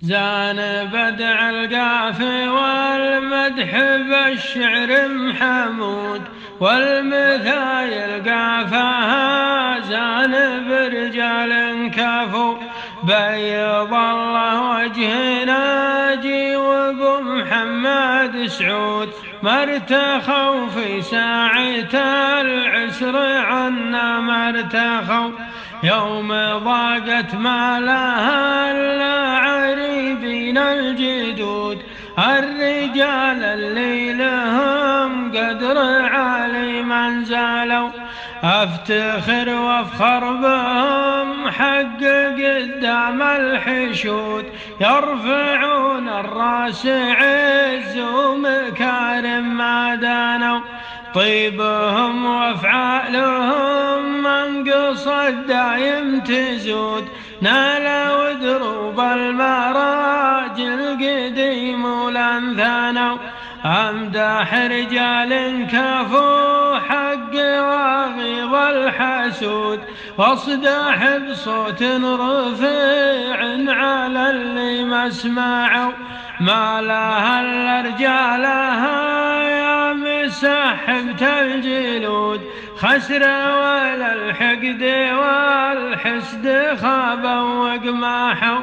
زان بدع القافي والمدح بالشعر محمود، والمثايل قافها زان برجال كفو. بيض الله وجه ناجي وابو محمد سعود، ما ارتخوا في ساعة العسر عنا ما ارتخوا. يوم ضاقت ما لها الا عريبين الجدود، الرجال اللي لهم قدر عالي من زالوا. افتخر وافخر بهم حق قدام الحشود، يرفعون الراس عز ومكارم ما دانوا. طيبهم وافعالهم من قصد دايم تزود، نالوا دروب المراجل قديم ولانثانوا. امدح رجال كفوا حق وغيظ الحسود، واصدح بصوت رفيع على اللي ما سمعوا. ما لها الا رجالها يا مسحبت الجلود، خسر ولا الحقد والحسد خابوا وقماحوا.